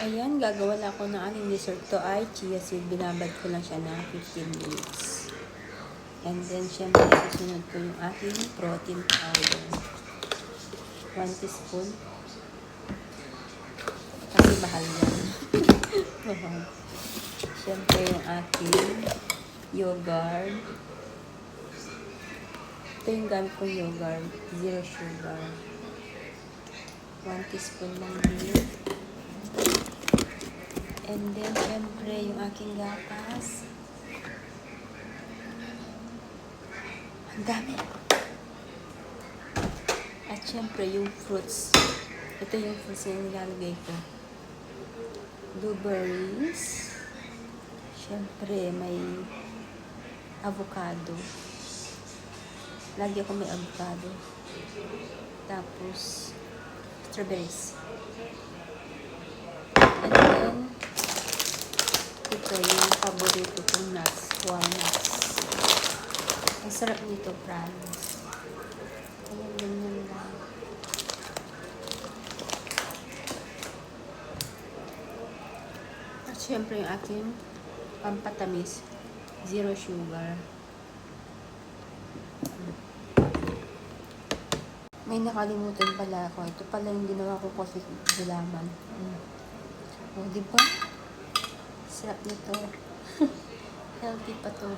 Ayan, gagawa na ako ng aking dessert. To ay chia seed. Binabad ko lang siya ng 15 minutes. And then, syempre, susunod ko yung aking protein powder. 1 teaspoon. Kasi mahal yan. Syempre, yung aking yogurt. Ito yung gamit kong yogurt. Zero sugar. 1 teaspoon lang din. And then, syempre, yung aking gatas. Ang dami. At syempre, yung fruits. Ito yung fruits na nilalagay ko. Blueberries. Syempre, may avocado. Lagi ako may avocado. Tapos, strawberries. And then, ito yung paborito kong nuts. Walnuts. Ang sarap nito, promise. Ayan, ganyan lang. At syempre yung aking pampatamis. Zero sugar. May nakalimutan pala ako. Ito pala yung ginawa ko coffee gulaman. O, diba? Sarap nito. Healthy pa to.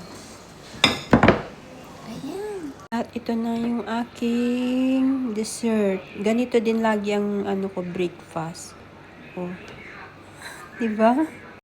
Ayan. At ito na yung aking dessert. Ganito din lagi ang ano ko, breakfast. O. Diba?